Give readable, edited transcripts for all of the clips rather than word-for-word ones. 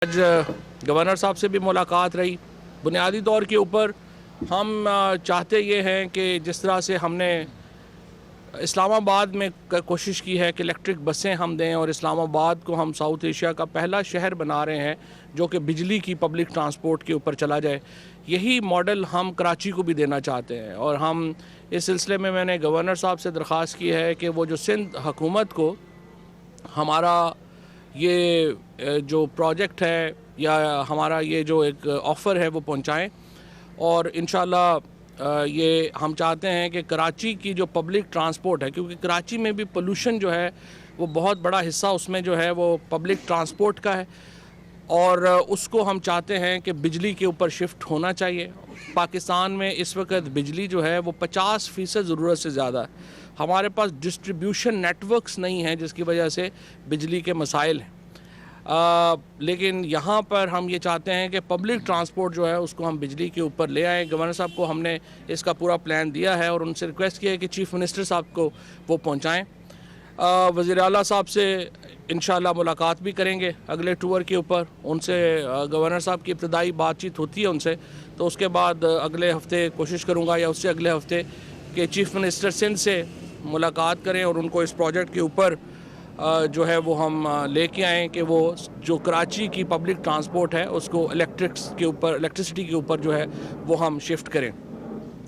آج گورنر صاحب سے بھی ملاقات رہی. بنیادی طور کے اوپر ہم چاہتے یہ ہیں کہ جس طرح سے ہم نے اسلام آباد میں کوشش کی ہے کہ الیکٹرک بسیں ہم دیں اور اسلام آباد کو ہم ساؤتھ ایشیا کا پہلا شہر بنا رہے ہیں جو کہ بجلی کی پبلک ٹرانسپورٹ کے اوپر چلا جائے, یہی ماڈل ہم کراچی کو بھی دینا چاہتے ہیں. اور ہم اس سلسلے میں نے گورنر صاحب سے درخواست کی ہے کہ وہ جو سندھ حکومت کو ہمارا یہ جو پروجیکٹ ہے یا ہمارا یہ جو ایک آفر ہے وہ پہنچائیں. اور انشاءاللہ یہ ہم چاہتے ہیں کہ کراچی کی جو پبلک ٹرانسپورٹ ہے, کیونکہ کراچی میں بھی پولوشن جو ہے وہ بہت بڑا حصہ اس میں جو ہے وہ پبلک ٹرانسپورٹ کا ہے, اور اس کو ہم چاہتے ہیں کہ بجلی کے اوپر شفٹ ہونا چاہیے. پاکستان میں اس وقت بجلی جو ہے وہ 50% ضرورت سے زیادہ ہے. ہمارے پاس ڈسٹریبیوشن نیٹ ورکس نہیں ہیں جس کی وجہ سے بجلی کے مسائل ہیں. لیکن یہاں پر ہم یہ چاہتے ہیں کہ پبلک ٹرانسپورٹ جو ہے اس کو ہم بجلی کے اوپر لے آئیں. گورنر صاحب کو ہم نے اس کا پورا پلان دیا ہے اور ان سے ریکویسٹ کیا ہے کہ چیف منسٹر صاحب کو وہ پہنچائیں. وزیر اعلیٰ صاحب سے انشاءاللہ ملاقات بھی کریں گے اگلے ٹور کے اوپر. ان سے گورنر صاحب کی ابتدائی بات چیت ہوتی ہے ان سے, تو اس کے بعد اگلے ہفتے کوشش کروں گا یا اس سے اگلے ہفتے کہ چیف منسٹر سندھ سے ملاقات کریں اور ان کو اس پروجیکٹ کے اوپر جو ہے وہ ہم لے کے آئیں کہ وہ جو کراچی کی پبلک ٹرانسپورٹ ہے اس کو الیکٹرسٹی کے اوپر جو ہے وہ ہم شفٹ کریں.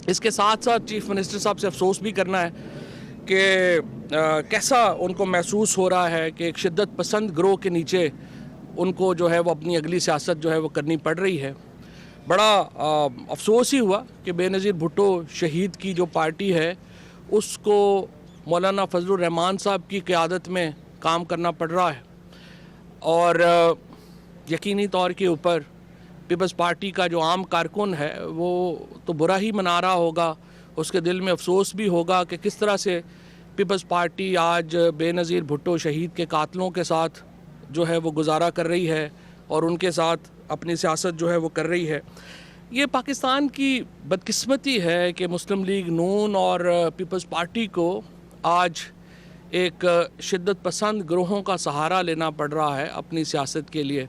اس کے ساتھ ساتھ چیف منسٹر صاحب سے افسوس بھی کرنا ہے کہ کیسا ان کو محسوس ہو رہا ہے کہ ایک شدت پسند گروہ کے نیچے ان کو جو ہے وہ اپنی اگلی سیاست جو ہے وہ کرنی پڑ رہی ہے. بڑا افسوس ہی ہوا کہ بے نظیر بھٹو شہید کی جو پارٹی ہے اس کو مولانا فضل الرحمان صاحب کی قیادت میں کام کرنا پڑ رہا ہے, اور یقینی طور کے اوپر پیپلز پارٹی کا جو عام کارکن ہے وہ تو برا ہی منا رہا ہوگا. اس کے دل میں افسوس بھی ہوگا کہ کس طرح سے پیپلز پارٹی آج بے نظیر بھٹو شہید کے قاتلوں کے ساتھ جو ہے وہ گزارا کر رہی ہے اور ان کے ساتھ اپنی سیاست جو ہے وہ کر رہی ہے. یہ پاکستان کی بدقسمتی ہے کہ مسلم لیگ نون اور پیپلز پارٹی کو آج ایک شدت پسند گروہوں کا سہارا لینا پڑ رہا ہے اپنی سیاست کے لیے,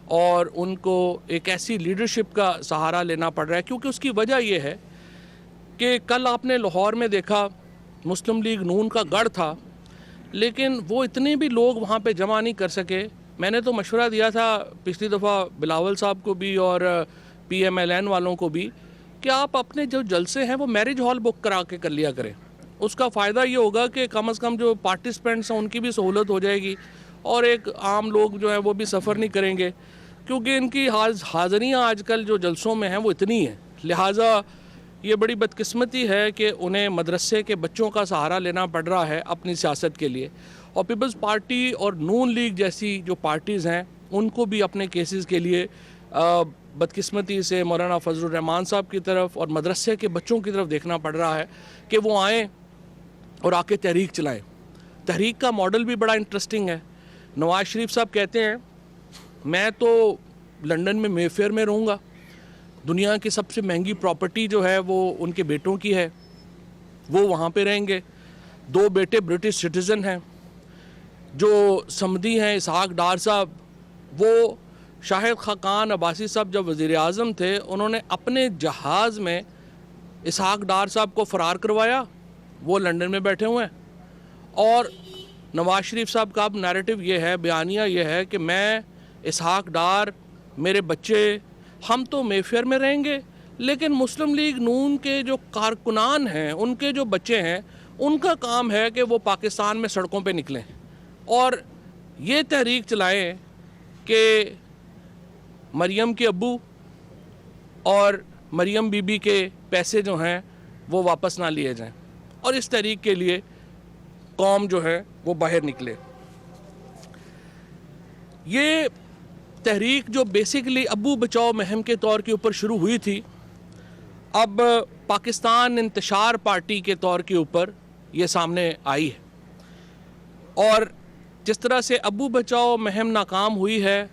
اور ان کو ایک ایسی لیڈرشپ کا سہارا لینا پڑ رہا ہے. کیونکہ اس کی وجہ یہ ہے کہ کل آپ نے لاہور میں دیکھا مسلم لیگ نون کا گڑھ تھا, لیکن وہ اتنے بھی لوگ وہاں پہ جمع نہیں کر سکے. میں نے تو مشورہ دیا تھا پچھلی دفعہ بلاول صاحب کو بھی اور PMLN والوں کو بھی کہ آپ اپنے جو جلسے ہیں وہ میرج ہال بک کرا کے کر لیا کریں. اس کا فائدہ یہ ہوگا کہ کم از کم جو پارٹیسپینٹس ہیں ان کی بھی سہولت ہو جائے گی, اور ایک عام لوگ جو ہیں وہ بھی سفر نہیں کریں گے, کیونکہ ان کی حاضریاں آج کل جو جلسوں میں ہیں وہ اتنی ہیں. لہٰذا یہ بڑی بدقسمتی ہے کہ انہیں مدرسے کے بچوں کا سہارا لینا پڑ رہا ہے اپنی سیاست کے لیے. اور پیپلز پارٹی اور نون لیگ جیسی جو پارٹیز ہیں ان کو بھی اپنے کیسز کے لیے بدقسمتی سے مولانا فضل الرحمان صاحب کی طرف اور مدرسے کے بچوں کی طرف دیکھنا پڑ رہا ہے کہ وہ آئیں اور آ کے تحریک چلائیں. تحریک کا ماڈل بھی بڑا انٹرسٹنگ ہے. نواز شریف صاحب کہتے ہیں میں تو لنڈن میں مے فیئر میں رہوں گا, دنیا کی سب سے مہنگی پراپرٹی جو ہے وہ ان کے بیٹوں کی ہے, وہ وہاں پہ رہیں گے. 2 بیٹے برٹش سٹیزن ہیں. جو سمدی ہیں اسحاق ڈار صاحب, وہ شاہد خاقان عباسی صاحب جب وزیر اعظم تھے انہوں نے اپنے جہاز میں اسحاق ڈار صاحب کو فرار کروایا, وہ لنڈن میں بیٹھے ہوئے ہیں. اور نواز شریف صاحب کا اب نیریٹو یہ ہے, بیانیہ یہ ہے کہ میں اسحاق ڈار میرے بچے ہم تو مے فیئر میں رہیں گے, لیکن مسلم لیگ نون کے جو کارکنان ہیں ان کے جو بچے ہیں ان کا کام ہے کہ وہ پاکستان میں سڑکوں پہ نکلیں اور یہ تحریک چلائیں کہ مریم کے ابو اور مریم بی بی کے پیسے جو ہیں وہ واپس نہ لیے جائیں, اور اس تحریک کے لیے قوم جو ہے وہ باہر نکلے. یہ تحریک جو بیسیکلی ابو بچاؤ مہم کے طور کے اوپر شروع ہوئی تھی, اب پاکستان انتشار پارٹی کے طور کے اوپر یہ سامنے آئی ہے. اور جس طرح سے ابو بچاؤ مہم ناکام ہوئی ہے,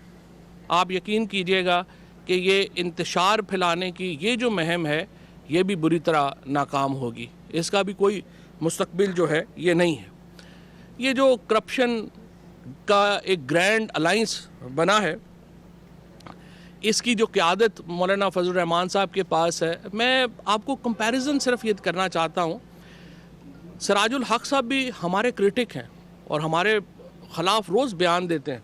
آپ یقین کیجئے گا کہ یہ انتشار پھیلانے کی یہ جو مہم ہے یہ بھی بری طرح ناکام ہوگی. اس کا بھی کوئی مستقبل جو ہے یہ نہیں ہے. یہ جو کرپشن کا ایک گرینڈ الائنس بنا ہے اس کی جو قیادت مولانا فضل الرحمان صاحب کے پاس ہے، میں آپ کو کمپیریزن صرف یہ کرنا چاہتا ہوں، سراج الحق صاحب بھی ہمارے کرٹک ہیں اور ہمارے خلاف روز بیان دیتے ہیں،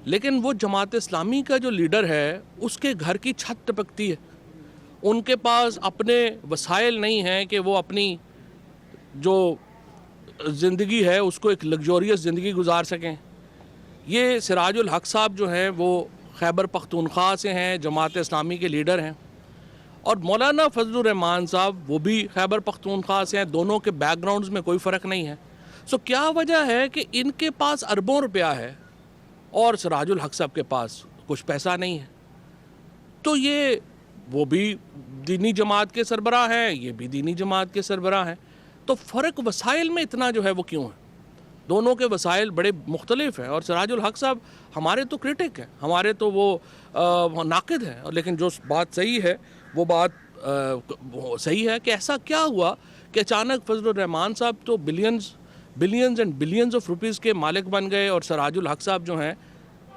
لیکن وہ جماعت اسلامی کا جو لیڈر ہے اس کے گھر کی چھت ٹپکتی ہے، ان کے پاس اپنے وسائل نہیں ہیں کہ وہ اپنی جو زندگی ہے اس کو ایک لگزوریس زندگی گزار سکیں۔ یہ سراج الحق صاحب جو ہیں وہ خیبر پختونخوا سے ہیں، جماعت اسلامی کے لیڈر ہیں، اور مولانا فضل الرحمان صاحب وہ بھی خیبر پختونخوا سے ہیں، دونوں کے بیک گراؤنڈز میں کوئی فرق نہیں ہے۔ سو کیا وجہ ہے کہ ان کے پاس اربوں روپیہ ہے اور سراج الحق صاحب کے پاس کچھ پیسہ نہیں ہے؟ تو یہ وہ بھی دینی جماعت کے سربراہ ہیں، یہ بھی دینی جماعت کے سربراہ ہیں، تو فرق وسائل میں اتنا جو ہے وہ کیوں ہے؟ دونوں کے وسائل بڑے مختلف ہیں، اور سراج الحق صاحب ہمارے تو کرٹک ہیں، ہمارے تو وہ ناقد ہیں، لیکن جو بات صحیح ہے وہ بات صحیح ہے کہ ایسا کیا ہوا کہ اچانک فضل الرحمان صاحب تو billions and billions of rupees کے مالک بن گئے، اور سراج الحق صاحب جو ہیں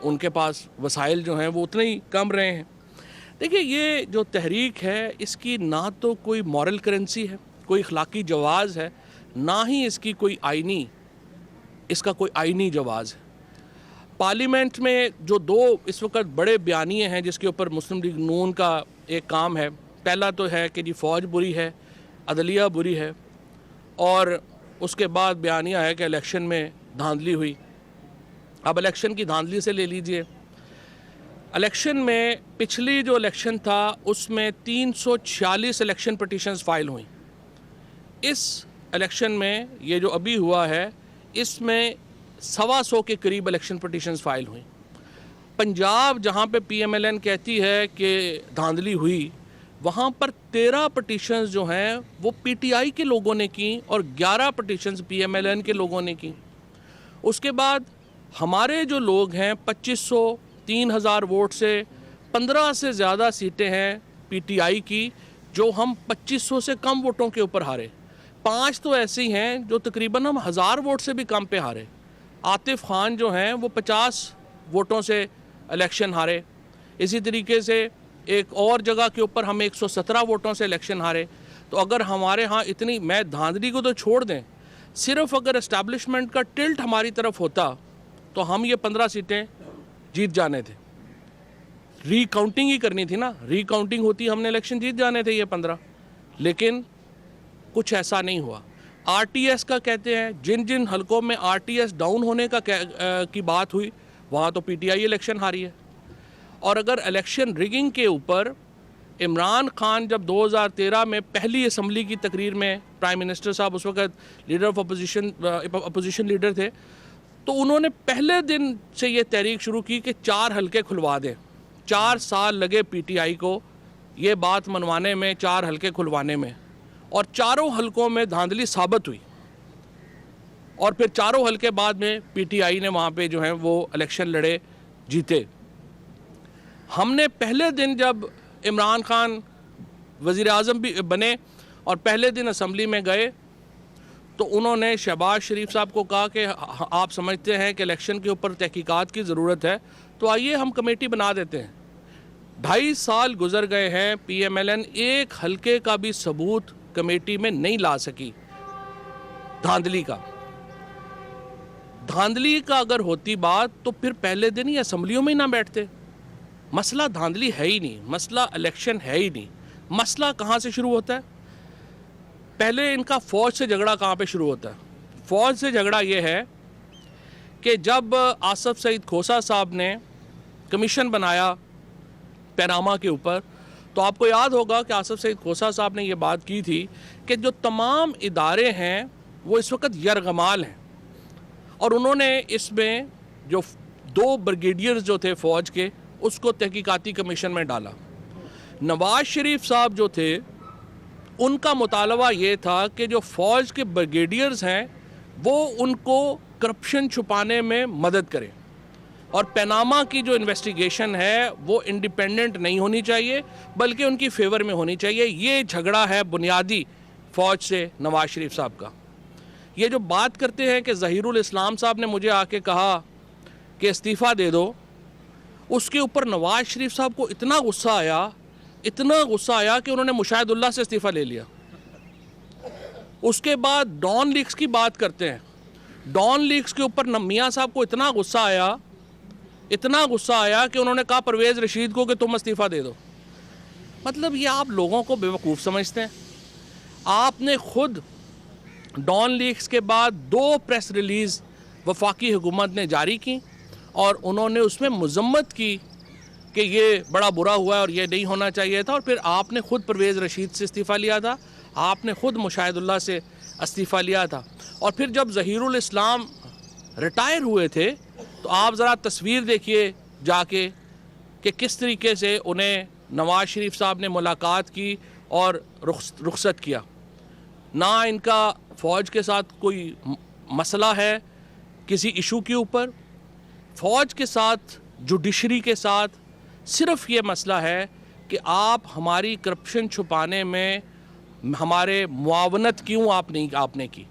ان کے پاس وسائل جو ہیں وہ اتنے ہی کم رہے ہیں۔ دیکھیے، یہ جو تحریک ہے اس کی نہ تو کوئی مورل کرنسی ہے، کوئی اخلاقی جواز ہے، نہ ہی اس کی کوئی اس کا کوئی آئینی جواز ہے۔ پارلیمنٹ میں جو دو اس وقت بڑے بیانیے ہیں جس کے اوپر مسلم لیگ نون کا ایک کام ہے، پہلا تو ہے کہ جی فوج بری ہے، عدلیہ بری ہے، اور اس کے بعد بیانیہ ہے کہ الیکشن میں دھاندلی ہوئی۔ اب الیکشن کی دھاندلی سے لے لیجئے، الیکشن میں پچھلی جو الیکشن تھا اس میں 346 الیکشن پٹیشنز فائل ہوئیں، اس الیکشن میں یہ جو ابھی ہوا ہے اس میں 125 کے قریب الیکشن پٹیشنز فائل ہوئیں۔ پنجاب جہاں پہ پی ایم ایل این کہتی ہے کہ دھاندلی ہوئی، وہاں پر 13 پٹیشنز جو ہیں وہ پی ٹی آئی کے لوگوں نے کی اور 11 petitions P M L N کے لوگوں نے کی۔ اس کے بعد ہمارے جو لوگ ہیں 2500 3000 ووٹ سے 15 سے زیادہ سیٹیں ہیں پی ٹی آئی کی، جو ہم 2500 سے کم ووٹوں کے اوپر ہارے۔ 5 تو ایسی ہیں جو تقریباً ہم 1000 ووٹ سے بھی کم پہ ہارے۔ عاطف خان جو ہیں وہ 50 ووٹوں سے الیکشن ہارے۔ اسی طریقے سے ایک اور جگہ کے اوپر ہم 117 ووٹوں سے الیکشن ہارے۔ تو اگر ہمارے ہاں اتنی، میں دھاندلی کو تو چھوڑ دیں، صرف اگر اسٹیبلشمنٹ کا ٹلٹ ہماری طرف ہوتا تو ہم یہ 15 سیٹیں جیت جانے تھے۔ ری کاؤنٹنگ ہی کرنی تھی نا، ری کاؤنٹنگ ہوتی ہم نے الیکشن جیت جانے تھے یہ 15، لیکن کچھ ایسا نہیں ہوا۔ آر ٹی ایس کا کہتے ہیں، جن جن حلقوں میں آر ٹی ایس ڈاؤن ہونے کی بات ہوئی وہاں تو پی ٹی آئی الیکشن ہاری ہے۔ اور اگر الیکشن ریگنگ کے اوپر عمران خان جب 2013 میں پہلی اسمبلی کی تقریر میں، پرائم منسٹر صاحب اس وقت لیڈر آف اپوزیشن لیڈر تھے، تو انہوں نے پہلے دن سے یہ تحریک شروع کی کہ 4 حلقے کھلوا دیں۔ 4 سال لگے پی ٹی آئی کو یہ بات منوانے میں، 4 حلقے کھلوانے میں، اور 4 حلقوں میں دھاندلی ثابت ہوئی، اور پھر 4 حلقے بعد میں پی ٹی آئی نے وہاں پہ جو ہیں وہ الیکشن لڑے، جیتے۔ ہم نے پہلے دن جب عمران خان وزیر اعظم بھی بنے اور پہلے دن اسمبلی میں گئے تو انہوں نے شہباز شریف صاحب کو کہا کہ آپ سمجھتے ہیں کہ الیکشن کے اوپر تحقیقات کی ضرورت ہے تو آئیے ہم کمیٹی بنا دیتے ہیں۔ 2.5 سال گزر گئے ہیں، پی ایم ایل این ایک حلقے کا بھی ثبوت کمیٹی میں نہیں لا سکی دھاندلی کا۔ دھاندلی کا اگر ہوتی بات تو پھر پہلے دن ہی اسمبلیوں میں ہی نہ بیٹھتے۔ مسئلہ دھاندلی ہے ہی نہیں، مسئلہ الیکشن ہے ہی نہیں۔ مسئلہ کہاں سے شروع ہوتا ہے؟ پہلے ان کا فوج سے جھگڑا کہاں پہ شروع ہوتا ہے؟ فوج سے جھگڑا یہ ہے کہ جب آصف سعید کھوسہ صاحب نے کمیشن بنایا پیناما کے اوپر، تو آپ کو یاد ہوگا کہ آصف سعید کھوسہ صاحب نے یہ بات کی تھی کہ جو تمام ادارے ہیں وہ اس وقت یرغمال ہیں، اور انہوں نے اس میں جو 2 بریگیڈیئرز جو تھے فوج کے اس کو تحقیقاتی کمیشن میں ڈالا۔ نواز شریف صاحب جو تھے ان کا مطالبہ یہ تھا کہ جو فوج کے بریگیڈیئرز ہیں وہ ان کو کرپشن چھپانے میں مدد کریں، اور پیناما کی جو انویسٹیگیشن ہے وہ انڈیپینڈنٹ نہیں ہونی چاہیے بلکہ ان کی فیور میں ہونی چاہیے۔ یہ جھگڑا ہے بنیادی فوج سے نواز شریف صاحب کا۔ یہ جو بات کرتے ہیں کہ ظہیر الاسلام صاحب نے مجھے آ کے کہا کہ استعفیٰ دے دو، اس کے اوپر نواز شریف صاحب کو اتنا غصہ آیا کہ انہوں نے مشاہد اللہ سے استعفیٰ لے لیا. اس کے بعد ڈان لیکس کی بات کرتے ہیں. ڈان لیکس کے اوپر میاں صاحب کو اتنا غصہ آیا کہ انہوں نے کہا پرویز رشید کو کہ تم استعفیٰ دے دو. مطلب یہ آپ لوگوں کو بیوقوف سمجھتے ہیں. آپ نے خود ڈان لیکس کے بعد 2 پریس ریلیز وفاقی حکومت نے جاری کی اور انہوں نے اس میں مذمت کی کہ یہ بڑا برا ہوا ہے اور یہ نہیں ہونا چاہیے تھا. اور پھر آپ نے خود پرویز رشید سے استعفیٰ لیا تھا, آپ نے خود مشاہد اللہ سے استعفیٰ لیا تھا. اور پھر جب ظہیر الاسلام ریٹائر ہوئے تھے تو آپ ذرا تصویر دیکھیے جا کے کہ کس طریقے سے انہیں نواز شریف صاحب نے ملاقات کی اور رخصت کیا. نہ ان کا فوج کے ساتھ کوئی مسئلہ ہے کسی ایشو کے اوپر. فوج کے ساتھ, جوڈیشری کے ساتھ صرف یہ مسئلہ ہے کہ آپ ہماری کرپشن چھپانے میں ہمارے معاونت کیوں آپ نے کی.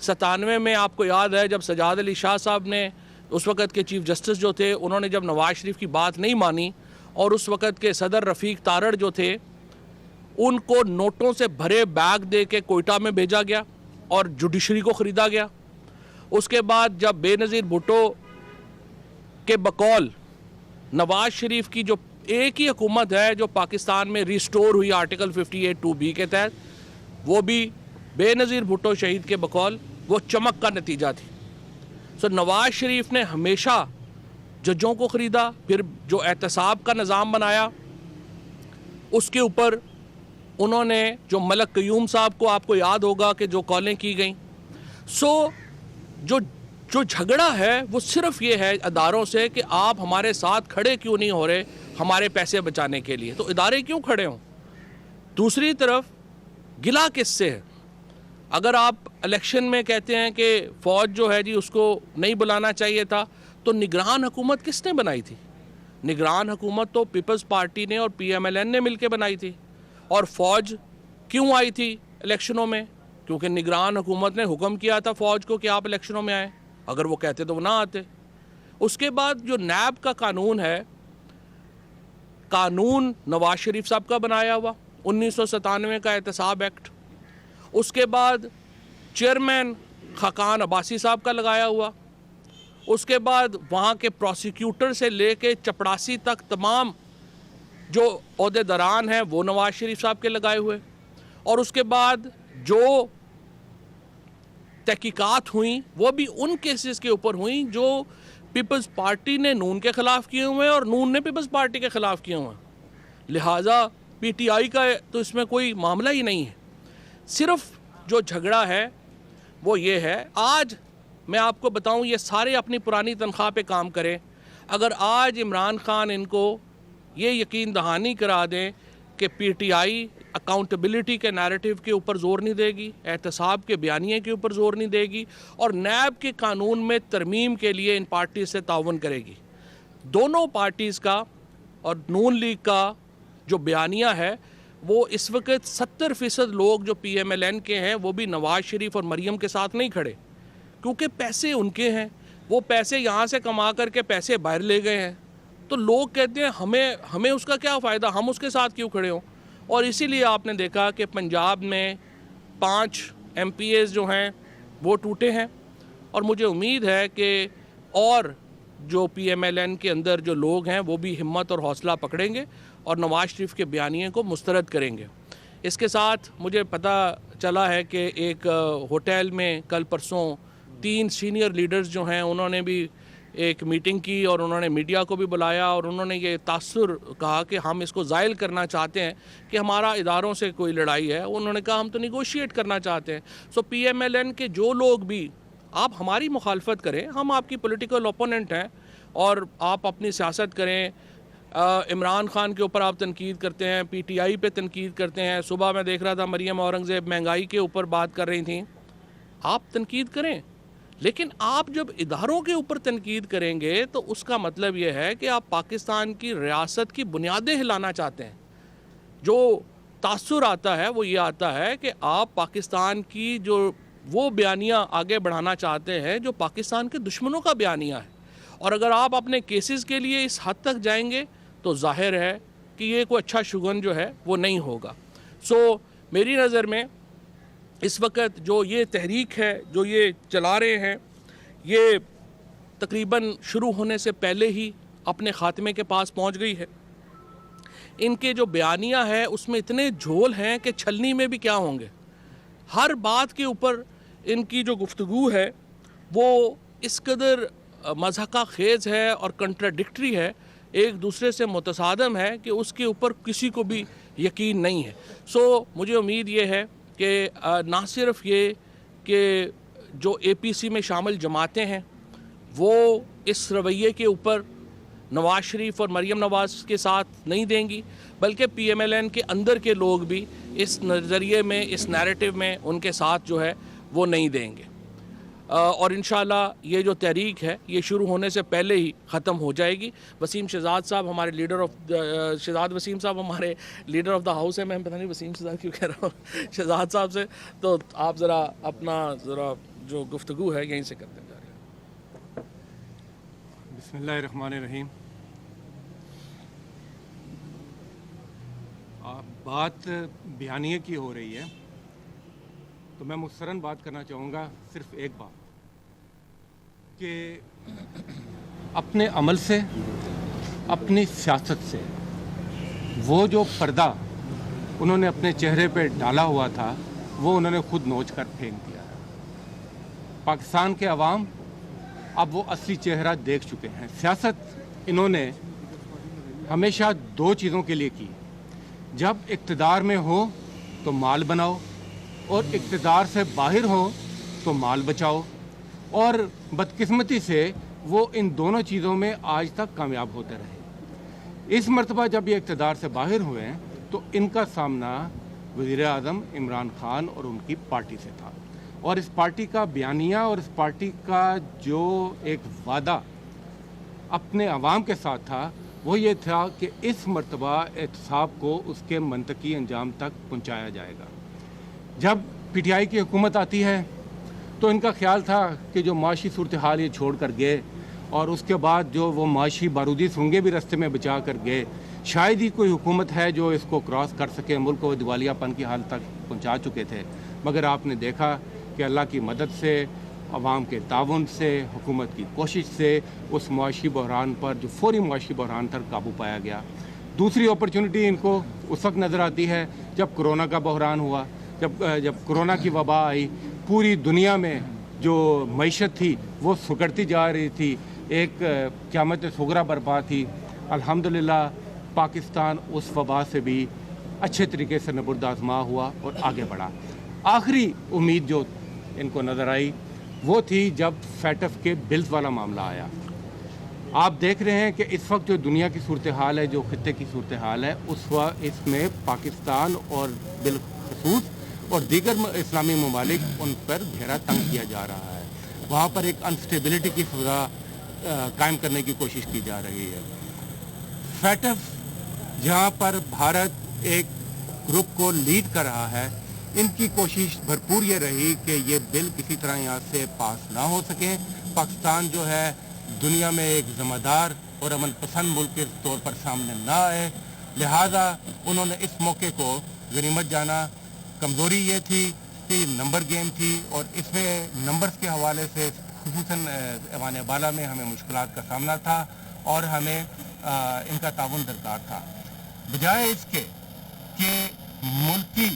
97 میں آپ کو یاد ہے جب سجاد علی شاہ صاحب نے, اس وقت کے چیف جسٹس جو تھے, انہوں نے جب نواز شریف کی بات نہیں مانی اور اس وقت کے صدر رفیق تارڑ جو تھے ان کو نوٹوں سے بھرے بیگ دے کے کوئٹہ میں بھیجا گیا اور جوڈیشری کو خریدا گیا. اس کے بعد جب بے نظیر بھٹو کے بقول نواز شریف کی جو ایک ہی حکومت ہے جو پاکستان میں ریسٹور ہوئی آرٹیکل 58(2)(b) کے تحت, وہ بھی بے نظیر بھٹو شہید کے بقول وہ چمک کا نتیجہ تھی. نواز شریف نے ہمیشہ ججوں کو خریدا. پھر جو احتساب کا نظام بنایا اس کے اوپر انہوں نے جو ملک قیوم صاحب کو, آپ کو یاد ہوگا کہ جو کالیں کی گئیں. جو جھگڑا ہے وہ صرف یہ ہے اداروں سے کہ آپ ہمارے ساتھ کھڑے کیوں نہیں ہو رہے ہمارے پیسے بچانے کے لیے. تو ادارے کیوں کھڑے ہوں؟ دوسری طرف گلا کس سے ہے؟ اگر آپ الیکشن میں کہتے ہیں کہ فوج جو ہے جی اس کو نہیں بلانا چاہیے تھا, تو نگران حکومت کس نے بنائی تھی؟ نگران حکومت تو پیپلز پارٹی نے اور PMLN نے مل کے بنائی تھی. اور فوج کیوں آئی تھی الیکشنوں میں؟ کیونکہ نگران حکومت نے حکم کیا تھا فوج کو کہ آپ الیکشنوں میں آئیں. اگر وہ کہتے تو وہ نہ آتے. اس کے بعد جو نیب کا قانون ہے, قانون نواز شریف صاحب کا بنایا ہوا, 1997 کا احتساب ایکٹ. اس کے بعد چیئرمین خاقان عباسی صاحب کا لگایا ہوا. اس کے بعد وہاں کے پروسیکیوٹر سے لے کے چپڑاسی تک تمام جو عہدیداران ہیں وہ نواز شریف صاحب کے لگائے ہوئے. اور اس کے بعد جو تحقیقات ہوئیں وہ بھی ان کیسز کے اوپر ہوئیں جو پیپلز پارٹی نے نون کے خلاف کیے ہوئے ہیں اور نون نے پیپلز پارٹی کے خلاف کیے ہوئے ہیں. لہٰذا PTI کا تو اس میں کوئی معاملہ ہی نہیں ہے. صرف جو جھگڑا ہے وہ یہ ہے. آج میں آپ کو بتاؤں, یہ سارے اپنی پرانی تنخواہ پہ کام کریں. اگر آج عمران خان ان کو یہ یقین دہانی کرا دیں کہ PTI اکاؤنٹیبلٹی کے نیریٹو کے اوپر زور نہیں دے گی, احتساب کے بیانیے کے اوپر زور نہیں دے گی, اور نیب کے قانون میں ترمیم کے لیے ان پارٹیز سے تعاون کرے گی, دونوں پارٹیز کا اور نون لیگ کا جو بیانیہ ہے وہ اس وقت 70% لوگ جو PMLN کے ہیں وہ بھی نواز شریف اور مریم کے ساتھ نہیں کھڑے, کیونکہ پیسے ان کے ہیں. وہ پیسے یہاں سے کما کر کے پیسے باہر لے گئے ہیں. تو لوگ کہتے ہیں ہمیں اس کا کیا فائدہ, ہم اس کے ساتھ کیوں کھڑے ہوں. اور اسی لیے آپ نے دیکھا کہ پنجاب میں 5 MPAs جو ہیں وہ ٹوٹے ہیں. اور مجھے امید ہے کہ اور جو PMLN کے اندر جو لوگ ہیں وہ بھی ہمت اور حوصلہ پکڑیں گے اور نواز شریف کے بیانیے کو مسترد کریں گے. اس کے ساتھ مجھے پتہ چلا ہے کہ ایک ہوٹل میں کل پرسوں 3 سینئر لیڈرز جو ہیں انہوں نے بھی ایک میٹنگ کی اور انہوں نے میڈیا کو بھی بلایا اور انہوں نے یہ تاثر کہا کہ ہم اس کو زائل کرنا چاہتے ہیں کہ ہمارا اداروں سے کوئی لڑائی ہے. انہوں نے کہا ہم تو نیگوشیٹ کرنا چاہتے ہیں. PMLN کے جو لوگ بھی, آپ ہماری مخالفت کریں, ہم آپ کی پولیٹیکل اپوننٹ ہیں اور آپ اپنی سیاست کریں. عمران خان کے اوپر آپ تنقید کرتے ہیں, PTI پہ تنقید کرتے ہیں. صبح میں دیکھ رہا تھا مریم اورنگزیب مہنگائی کے اوپر بات کر رہی تھیں. آپ تنقید کریں, لیکن آپ جب اداروں کے اوپر تنقید کریں گے تو اس کا مطلب یہ ہے کہ آپ پاکستان کی ریاست کی بنیادیں ہلانا چاہتے ہیں. جو تاثر آتا ہے وہ یہ آتا ہے کہ آپ پاکستان کی جو وہ بیانیہ آگے بڑھانا چاہتے ہیں جو پاکستان کے دشمنوں کا بیانیہ ہے. اور اگر آپ اپنے کیسز کے لیے اس حد تک جائیں گے تو ظاہر ہے کہ یہ کوئی اچھا شگن جو ہے وہ نہیں ہوگا. سو میری نظر میں اس وقت جو یہ تحریک ہے جو یہ چلا رہے ہیں یہ تقریباً شروع ہونے سے پہلے ہی اپنے خاتمے کے پاس پہنچ گئی ہے. ان کے جو بیانیہ ہے اس میں اتنے جھول ہیں کہ چھلنی میں بھی کیا ہوں گے. ہر بات کے اوپر ان کی جو گفتگو ہے وہ اس قدر مضحکہ خیز ہے اور کنٹراڈکٹری ہے, ایک دوسرے سے متصادم ہے کہ اس کے اوپر کسی کو بھی یقین نہیں ہے. سو مجھے امید یہ ہے کہ نہ صرف یہ کہ جو اے پی سی میں شامل جماعتیں ہیں وہ اس رویے کے اوپر نواز شریف اور مریم نواز کے ساتھ نہیں دیں گی, بلکہ پی ایم ایل این کے اندر کے لوگ بھی اس نظریے میں اس نیریٹو میں ان کے ساتھ جو ہے وہ نہیں دیں گے. اور انشاءاللہ یہ جو تحریک ہے یہ شروع ہونے سے پہلے ہی ختم ہو جائے گی. وسیم شہزاد صاحب ہمارے شہزاد وسیم صاحب ہمارے لیڈر آف دا ہاؤس ہے. میں پتہ نہیں وسیم شہزاد کیوں کہہ رہا ہوں شہزاد صاحب سے, تو آپ ذرا اپنا جو گفتگو ہے یہیں سے کرتے جا رہے ہیں. بسم اللہ الرحمن الرحیم. بات بیانیے کی ہو رہی ہے تو میں مختصراً بات کرنا چاہوں گا صرف ایک بات کہ اپنے عمل سے اپنی سیاست سے وہ جو پردہ انہوں نے اپنے چہرے پہ ڈالا ہوا تھا وہ انہوں نے خود نوچ کر پھینک دیا ہے. پاکستان کے عوام اب وہ اصلی چہرہ دیکھ چکے ہیں. سیاست انہوں نے ہمیشہ دو چیزوں کے لیے کی, جب اقتدار میں ہو تو مال بناؤ اور اقتدار سے باہر ہو تو مال بچاؤ, اور بدقسمتی سے وہ ان دونوں چیزوں میں آج تک کامیاب ہوتے رہے. اس مرتبہ جب یہ اقتدار سے باہر ہوئے ہیں تو ان کا سامنا وزیر اعظم عمران خان اور ان کی پارٹی سے تھا, اور اس پارٹی کا بیانیہ اور اس پارٹی کا جو ایک وعدہ اپنے عوام کے ساتھ تھا وہ یہ تھا کہ اس مرتبہ احتساب کو اس کے منطقی انجام تک پہنچایا جائے گا. جب پی ٹی آئی کی حکومت آتی ہے تو ان کا خیال تھا کہ جو معاشی صورتحال یہ چھوڑ کر گئے اور اس کے بعد جو وہ معاشی بارودی سرنگیں بھی رستے میں بچا کر گئے, شاید ہی کوئی حکومت ہے جو اس کو کراس کر سکے. ملک کو دیوالیہ پن کی حالت تک پہنچا چکے تھے, مگر آپ نے دیکھا کہ اللہ کی مدد سے, عوام کے تعاون سے, حکومت کی کوشش سے اس معاشی بحران پر جو فوری معاشی بحران تھا قابو پایا گیا. دوسری اپرچونٹی ان کو اس وقت نظر آتی ہے جب کرونا کا بحران ہوا, جب کرونا کی وبا آئی, پوری دنیا میں جو معیشت تھی وہ سکڑتی جا رہی تھی, ایک قیامت صغریٰ برپا تھی. الحمدللہ پاکستان اس وبا سے بھی اچھے طریقے سے نبرد آزما ہوا اور آگے بڑھا. آخری امید جو ان کو نظر آئی وہ تھی جب فیٹف کے بلز والا معاملہ آیا. آپ دیکھ رہے ہیں کہ اس وقت جو دنیا کی صورتحال ہے, جو خطے کی صورتحال ہے, اس میں پاکستان اور بالخصوص اور دیگر اسلامی ممالک ان پر گھیرا تنگ کیا جا رہا ہے. وہاں پر ایک انسٹیبلٹی کی فضا قائم کرنے کی کوشش کی جا رہی ہے. فیٹف جہاں پر بھارت ایک گروپ کو لیڈ کر رہا ہے, ان کی کوشش بھرپور یہ رہی کہ یہ بل کسی طرح یہاں سے پاس نہ ہو سکیں. پاکستان جو ہے دنیا میں ایک ذمہ دار اور امن پسند ملک کے طور پر سامنے نہ آئے, لہذا انہوں نے اس موقع کو غنیمت جانا. کمزوری یہ تھی کہ نمبر گیم تھی اور اس میں نمبرز کے حوالے سے خصوصاً ایوان بالا میں ہمیں مشکلات کا سامنا تھا اور ہمیں ان کا تعاون درکار تھا. بجائے اس کے کہ ملکی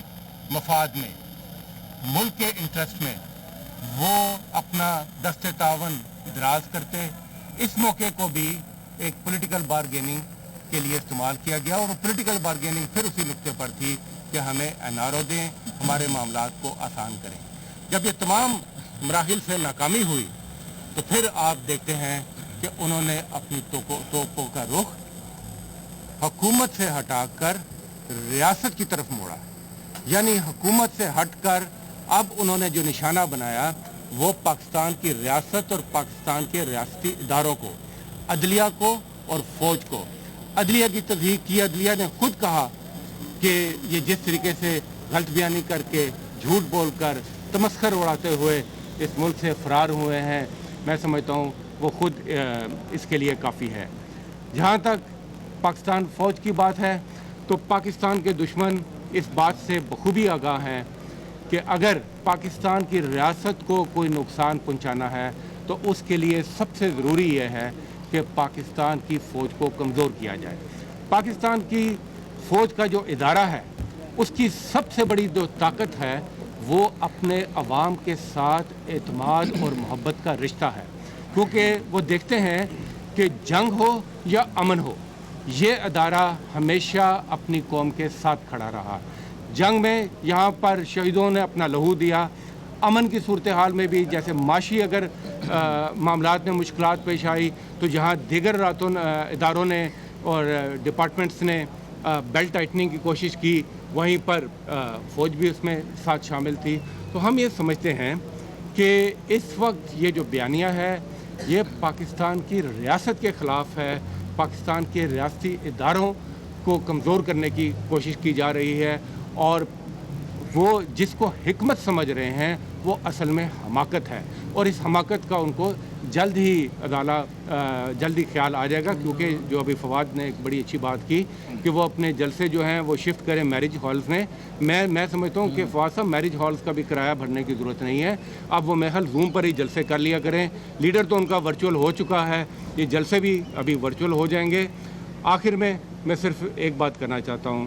مفاد میں, ملک کے انٹرسٹ میں وہ اپنا دست تعاون دراز کرتے, اس موقع کو بھی ایک پولیٹیکل بارگیننگ کے لیے استعمال کیا گیا. اور وہ پولیٹیکل بارگیننگ پھر اسی نقطے پر تھی کہ ہمیں این آر او دیں, ہمارے معاملات کو آسان کریں. جب یہ تمام مراحل سے ناکامی ہوئی تو پھر آپ دیکھتے ہیں کہ انہوں نے اپنی توپوں کا رخ حکومت سے ہٹا کر ریاست کی طرف موڑا. یعنی حکومت سے ہٹ کر اب انہوں نے جو نشانہ بنایا وہ پاکستان کی ریاست اور پاکستان کے ریاستی اداروں کو, عدلیہ کو اور فوج کو. عدلیہ کی تصدیق کی. عدلیہ نے خود کہا کہ یہ جس طریقے سے غلط بیانی کر کے, جھوٹ بول کر, تمسخر اڑاتے ہوئے اس ملک سے فرار ہوئے ہیں, میں سمجھتا ہوں وہ خود اس کے لیے کافی ہے. جہاں تک پاکستان فوج کی بات ہے تو پاکستان کے دشمن اس بات سے بخوبی آگاہ ہیں کہ اگر پاکستان کی ریاست کو کوئی نقصان پہنچانا ہے تو اس کے لیے سب سے ضروری یہ ہے کہ پاکستان کی فوج کو کمزور کیا جائے. پاکستان کی فوج کا جو ادارہ ہے اس کی سب سے بڑی جو طاقت ہے وہ اپنے عوام کے ساتھ اعتماد اور محبت کا رشتہ ہے، کیونکہ وہ دیکھتے ہیں کہ جنگ ہو یا امن ہو یہ ادارہ ہمیشہ اپنی قوم کے ساتھ کھڑا رہا. جنگ میں یہاں پر شہیدوں نے اپنا لہو دیا، امن کی صورتحال میں بھی جیسے معاشی اگر معاملات میں مشکلات پیش آئی تو جہاں دیگر اداروں نے اور ڈپارٹمنٹس نے بیلٹ ٹائٹننگ کی کوشش کی وہیں پر فوج بھی اس میں ساتھ شامل تھی. تو ہم یہ سمجھتے ہیں کہ اس وقت یہ جو بیانیہ ہے یہ پاکستان کی ریاست کے خلاف ہے، پاکستان کے ریاستی اداروں کو کمزور کرنے کی کوشش کی جا رہی ہے، اور وہ جس کو حکمت سمجھ رہے ہیں وہ اصل میں حماقت ہے، اور اس حماقت کا ان کو جلد ہی خیال آ جائے گا. کیونکہ جو ابھی فواد نے ایک بڑی اچھی بات کی کہ وہ اپنے جلسے جو ہیں وہ شفٹ کریں میرج ہالز میں. میں سمجھتا ہوں کہ فواد صاحب میرج ہالز کا بھی کرایہ بھرنے کی ضرورت نہیں ہے، اب وہ محل زوم پر ہی جلسے کر لیا کریں. لیڈر تو ان کا ورچوئل ہو چکا ہے، یہ جلسے بھی ابھی ورچوئل ہو جائیں گے. آخر میں صرف ایک بات کرنا چاہتا ہوں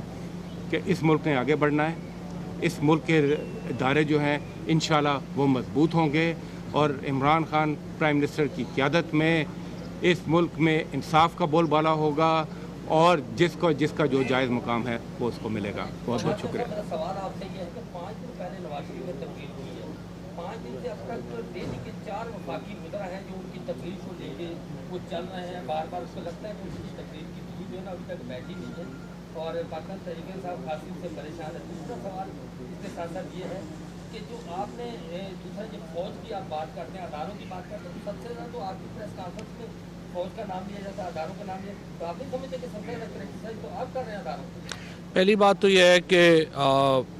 کہ اس ملک نے آگے بڑھنا ہے، اس ملک کے ادارے جو ہیں انشاءاللہ وہ مضبوط ہوں گے، اور عمران خان پرائم منسٹر کی قیادت میں اس ملک میں انصاف کا بول بالا ہوگا، اور جس کا جو جائز مقام ہے وہ اس کو ملے گا. بہت بہت شکریہ. سوال آپ سے یہ ہے کہ 5 دن پہلے نواز شریف میں تبدیل ہوئی ہے، 5 دن سے اب تک دہلی کے 4 وفاقی وزراء ہیں جو ان کی تبدیل کو لے کے وہ چل رہے ہیں. بار بار اس کو لگتا ہے کہ ان کی تبدیل کی تھی جو ہے نا ابھی تک بیٹھی نہیں ہے، اور پاکستان تحریک انصاف خاصی سے پریشان ہے. دوسرا سوال اس کے ساتھ ساتھ یہ ہے کہ جو آپ نے دوسرا جو فوج کی آپ بات کرتے ہیں، اداروں کی بات کرتے ہیں، تو سب سے زیادہ تو آپ کی پریس کانفرنس میں فوج کا نام لیا جاتا ہے، اداروں کا نام لیا، تو آپ نہیں سمجھتے کہ سب سے زیادہ کرٹیسائز تو آپ کر رہے ہیں اداروں کو؟ پہلی بات تو یہ ہے کہ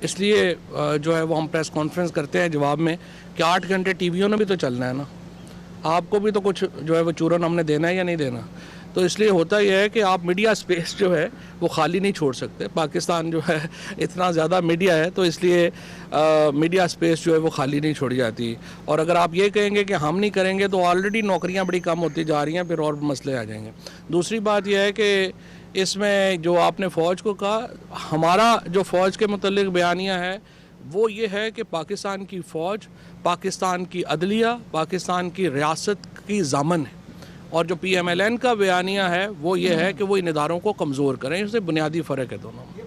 اس لیے جو ہے وہ ہم پریس کانفرنس کرتے ہیں جواب میں کہ 8 گھنٹے ٹی ویوں نے بھی تو چلنا ہے نا، آپ کو بھی تو کچھ جو ہے وہ چورن ہم نے دینا ہے یا نہیں دینا. تو اس لیے ہوتا یہ ہے کہ آپ میڈیا اسپیس جو ہے وہ خالی نہیں چھوڑ سکتے. پاکستان جو ہے اتنا زیادہ میڈیا ہے تو اس لیے میڈیا اسپیس جو ہے وہ خالی نہیں چھوڑی جاتی. اور اگر آپ یہ کہیں گے کہ ہم نہیں کریں گے تو آلریڈی نوکریاں بڑی کم ہوتی جا رہی ہیں، پھر اور مسئلے آ جائیں گے. دوسری بات یہ ہے کہ اس میں جو آپ نے فوج کو کہا، ہمارا جو فوج کے متعلق بیانیہ ہے وہ یہ ہے کہ پاکستان کی فوج پاکستان کی عدلیہ، پاکستان کی ریاست کی ضامن ہے، اور جو پی ایم ایل این کا بیانیہ ہے وہ یہ ہے کہ وہ ان اداروں کو کمزور کریں. اس سے بنیادی فرق ہے دونوں میں.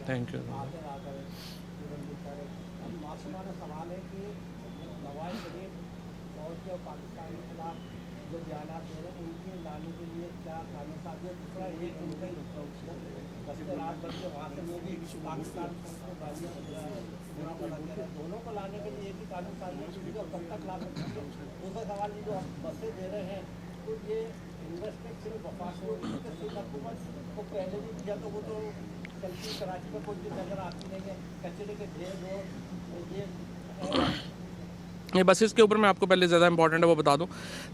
Thank you. دونوں کو لانے کے لیے ایک ہی قانون سازی ہے، اور کب تک لا سکتے ہیں؟ دوسرا سوال یہ جو ہم بسیں دے رہے ہیں تو یہ انویسٹمنٹ صرف وفاق کو حکومت کو پہلے بھی دیا تو وہ تو چلتی کراچی میں کوئی بھی نظر آتی نہیں ہے، کچرے کے ڈھیر اور یہ بسز کے اوپر میں آپ کو پہلے زیادہ امپورٹنٹ ہے وہ بتا دوں.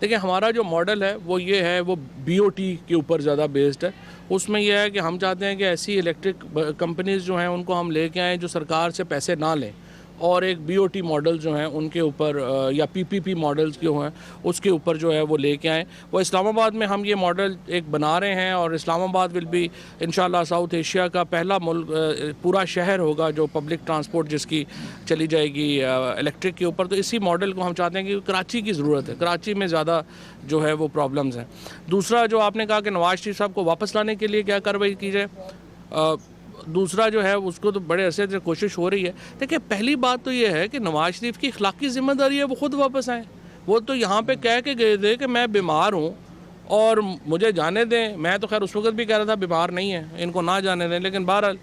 دیکھیں ہمارا جو ماڈل ہے وہ یہ ہے، وہ بی او ٹی کے اوپر زیادہ بیسڈ ہے. اس میں یہ ہے کہ ہم چاہتے ہیں کہ ایسی الیکٹرک کمپنیز جو ہیں ان کو ہم لے کے آئیں جو سرکار سے پیسے نہ لیں، اور ایک بی او ٹی ماڈل جو ہیں ان کے اوپر یا پی پی پی ماڈلز جو ہیں اس کے اوپر جو ہے وہ لے کے آئیں. وہ اسلام آباد میں ہم یہ ماڈل ایک بنا رہے ہیں، اور اسلام آباد ول بھی انشاءاللہ ساؤتھ ایشیا کا پہلا ملک پورا شہر ہوگا جو پبلک ٹرانسپورٹ جس کی چلی جائے گی الیکٹرک کے اوپر. تو اسی ماڈل کو ہم چاہتے ہیں کہ کراچی کی ضرورت ہے، کراچی میں زیادہ جو ہے وہ پرابلمز ہیں. دوسرا جو آپ نے کہا کہ نواز شریف صاحب کو واپس لانے کے لیے کیا کارروائی کی جائے، دوسرا جو ہے اس کو تو بڑے عرصے سے کوشش ہو رہی ہے. دیکھیں پہلی بات تو یہ ہے کہ نواز شریف کی اخلاقی ذمہ داری ہے وہ خود واپس آئیں. وہ تو یہاں پہ کہہ کے گئے تھے کہ میں بیمار ہوں اور مجھے جانے دیں. میں تو خیر اس وقت بھی کہہ رہا تھا بیمار نہیں ہے، ان کو نہ جانے دیں، لیکن بہرحال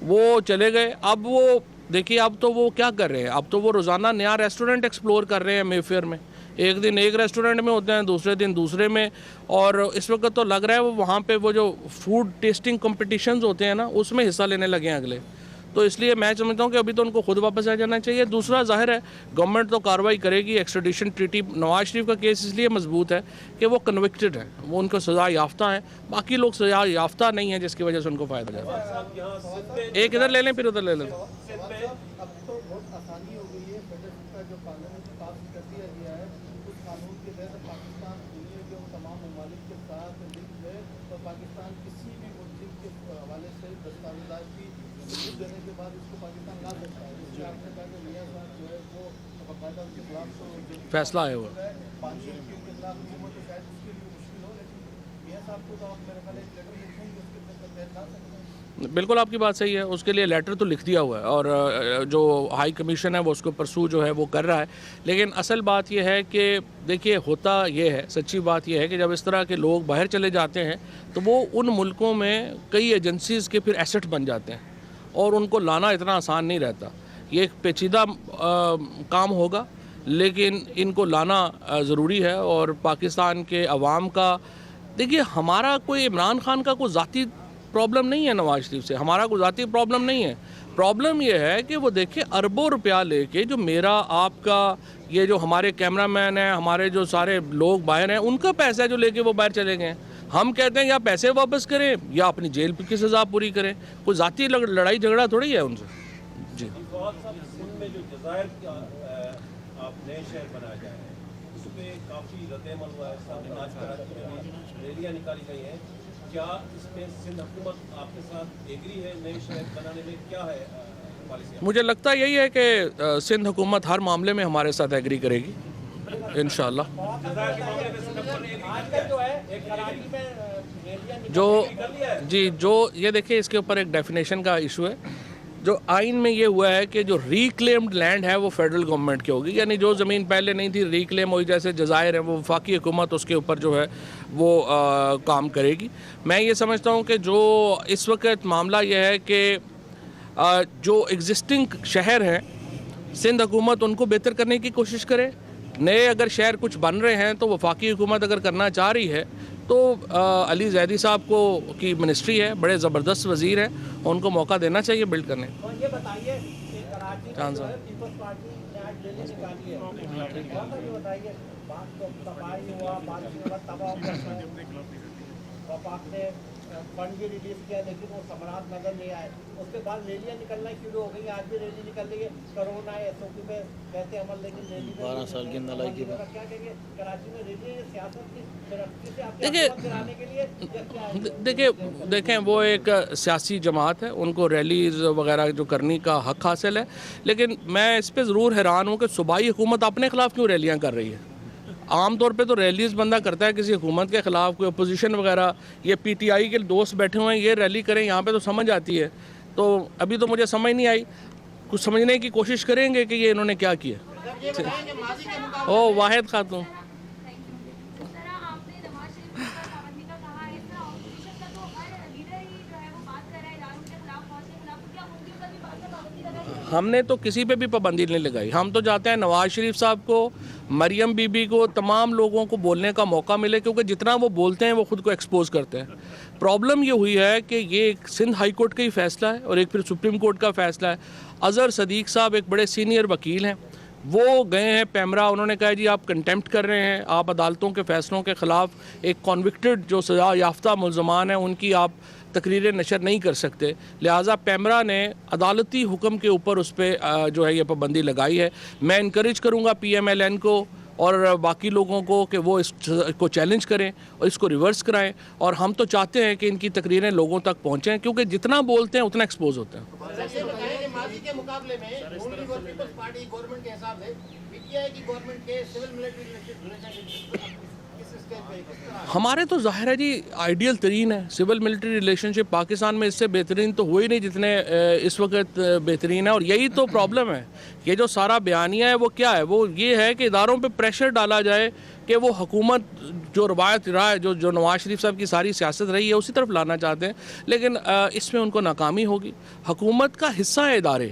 وہ چلے گئے. اب وہ دیکھیے اب تو وہ کیا کر رہے ہیں، اب تو وہ روزانہ نیا ریسٹورنٹ ایکسپلور کر رہے ہیں مے فیئر میں. ایک دن ایک ریسٹورنٹ میں ہوتے ہیں، دوسرے دن دوسرے میں. اور اس وقت تو لگ رہا ہے وہ وہاں پہ وہ جو فوڈ ٹیسٹنگ کمپٹیشنز ہوتے ہیں نا اس میں حصہ لینے لگے ہیں اگلے. تو اس لیے میں سمجھتا ہوں کہ ابھی تو ان کو خود واپس آ جانا چاہیے. دوسرا ظاہر ہے گورنمنٹ تو کارروائی کرے گی. ایکسٹریڈیشن ٹریٹی نواز شریف کا کیس اس لیے مضبوط ہے کہ وہ کنوکٹڈ ہیں, وہ ان کو سزا یافتہ ہیں, باقی لوگ سزا یافتہ نہیں ہیں جس کی وجہ سے ان کو فائدہ جاتا ہے. ایک ادھر لے لیں پھر ادھر لے لیں. اب تو بہت آسانی ہو گئی ہے, فیڈرل کا جو قانون پاس کر دیا گیا ہے اس قانون کے تحت پاکستان دنیا کے ان تمام ممالک کے ساتھ لنک ہے اور پاکستان کسی بھی ملزم کے حوالے سے دستاویزات کی ثبوت دینے کے بعد اس کو پاکستان لا سکتا ہے. اس لیے آپ نے کہا کہ میاں صاحب جو ہے وہ باقاعدہ ان کے خلاف تو فیصلہ آیا ہوا ہے. پانی ان کے خلاف حکومت تو شاید اس کے لیے مشکل ہو, لیکن میاں صاحب کو تو آپ میرے خیال ایک لیٹر لکھیں گے اس کے تحت لا سکتے ہیں. بالکل آپ کی بات صحیح ہے, اس کے لیے لیٹر تو لکھ دیا ہوا ہے اور جو ہائی کمیشن ہے وہ اس کو پرسو جو ہے وہ کر رہا ہے. لیکن اصل بات یہ ہے کہ دیکھیے ہوتا یہ ہے, سچی بات یہ ہے کہ جب اس طرح کے لوگ باہر چلے جاتے ہیں تو وہ ان ملکوں میں کئی ایجنسیز کے پھر ایسٹ بن جاتے ہیں اور ان کو لانا اتنا آسان نہیں رہتا. یہ ایک پیچیدہ کام ہوگا لیکن ان کو لانا ضروری ہے. اور پاکستان کے عوام کا دیکھیے, ہمارا کوئی عمران خان کا کوئی ذاتی پرابلم نہیں ہے نواز شریف سے, ہمارا کوئی ذاتی پرابلم نہیں ہے. پرابلم یہ ہے کہ وہ دیکھیں اربوں روپیہ لے کے جو میرا آپ کا یہ جو ہمارے کیمرہ مین ہیں, ہمارے جو سارے لوگ باہر ہیں, ان کا پیسہ جو لے کے وہ باہر چلے گئے. ہم کہتے ہیں یا پیسے واپس کریں یا اپنی جیل کی سزا پوری کریں. کوئی ذاتی لڑائی جھگڑا تھوڑی ہے ان سے. جی سندھ میں جو جزائر کا آپ نئے شہر بنایا جائے اس پہ کافی رد عمل ہوا ہے. سامنے آج کراچی میں بھی ریلیاں نکالی گئی ہیں. کیا اس میں سندھ حکومت آپ کے ساتھ ایگری ہے نئے شہر بنانے میں, کیا ہے پالیسی؟ مجھے لگتا یہی ہے کہ سندھ حکومت ہر معاملے میں ہمارے ساتھ ایگری کرے گی انشاءاللہ. جو یہ دیکھیں اس کے اوپر ایک ڈیفینیشن کا ایشو ہے. جو آئین میں یہ ہوا ہے کہ جو ریکلیمڈ لینڈ ہے وہ فیڈرل گورنمنٹ کی ہوگی, یعنی جو زمین پہلے نہیں تھی ریکلیم ہوئی, جیسے جزائر ہیں, وہ وفاقی حکومت اس کے اوپر جو ہے وہ کام کرے گی. میں یہ سمجھتا ہوں کہ جو اس وقت معاملہ یہ ہے کہ جو ایگزسٹنگ شہر ہیں سندھ حکومت ان کو بہتر کرنے کی کوشش کرے. نئے اگر شہر کچھ بن رہے ہیں تو وفاقی حکومت اگر کرنا چاہ رہی ہے تو علی زیدی صاحب کو کی منسٹری ہے, بڑے زبردست وزیر ہیں, ان کو موقع دینا چاہیے بلڈ کرنے. یہ بتائیے کہ کراچی میں جو ہے پیپلز پارٹی نے آج ریلی نکالی ہے, یہ بتائیے بات تو تباہی ہوا, بارش ہوا, تباہ ہوا, وفاق نے فنڈ بھی ریلیز کیا لیکن وہ ثمرات نظر نہیں آئے. اس کے بعد ریلیاں نکلنا شروع ہو گئی. آج بھی ریلی نکل رہی ہے, کرونا ہے, ایس او پی میں کہتے عمل, لیکن ریلی 12 سال کی نالائکی پر کیا کہیں گے کراچی میں ریلی سیاست کی ترقی سے آپ کرانے کے لیے. دیکھیں وہ ایک سیاسی جماعت ہے, ان کو ریلیز وغیرہ جو کرنے کا حق حاصل ہے, لیکن میں اس پہ ضرور حیران ہوں کہ صوبائی حکومت اپنے خلاف کیوں ریلیاں کر رہی ہے. عام طور پہ تو ریلیز بندہ کرتا ہے کسی حکومت کے خلاف, کوئی اپوزیشن وغیرہ. یہ پی ٹی آئی کے دوست بیٹھے ہوئے ہیں, یہ ریلی کریں یہاں پہ تو سمجھ آتی ہے. تو ابھی تو مجھے سمجھ نہیں آئی, کچھ سمجھنے کی کوشش کریں گے کہ یہ انہوں نے کیا کیا. او واحد خاتون, ہم نے تو کسی پہ بھی پابندی نہیں لگائی. ہم تو چاہتے ہیں نواز شریف صاحب کو, مریم بی بی کو, تمام لوگوں کو بولنے کا موقع ملے, کیونکہ جتنا وہ بولتے ہیں وہ خود کو ایکسپوز کرتے ہیں. پرابلم یہ ہوئی ہے کہ یہ ایک سندھ ہائی کورٹ کا ہی فیصلہ ہے اور ایک پھر سپریم کورٹ کا فیصلہ ہے. اظہر صدیق صاحب ایک بڑے سینئر وکیل ہیں, وہ گئے ہیں پیمرا, انہوں نے کہا جی آپ کنٹیمپٹ کر رہے ہیں, آپ عدالتوں کے فیصلوں کے خلاف ایک کنوکٹڈ جو سزا یافتہ ملزمان ہیں ان کی آپ تقریریں نشر نہیں کر سکتے. لہٰذا پیمرا نے عدالتی حکم کے اوپر اس پہ جو ہے یہ پابندی لگائی ہے. میں انکریج کروں گا پی ایم ایل این کو اور باقی لوگوں کو کہ وہ اس کو چیلنج کریں اور اس کو ریورس کرائیں. اور ہم تو چاہتے ہیں کہ ان کی تقریریں لوگوں تک پہنچیں, کیونکہ جتنا بولتے ہیں اتنا ایکسپوز ہوتے ہیں. ماضی کے مقابلے میں پیپلز پارٹی گورنمنٹ کے حساب سے پی ٹی آئی کی گورنمنٹ کے سول ملٹری ریلیشن ہمارے تو ظاہر ہے جی آئیڈیل ترین ہے. سول ملٹری ریلیشن شپ پاکستان میں اس سے بہترین تو ہوئی نہیں جتنے اس وقت بہترین ہے. اور یہی تو پرابلم ہے, یہ جو سارا بیانیہ ہے وہ کیا ہے, وہ یہ ہے کہ اداروں پہ پریشر ڈالا جائے کہ وہ حکومت جو روایت رہا ہے, جو نواز شریف صاحب کی ساری سیاست رہی ہے اسی طرف لانا چاہتے ہیں, لیکن اس میں ان کو ناکامی ہوگی. حکومت کا حصہ ہے ادارے,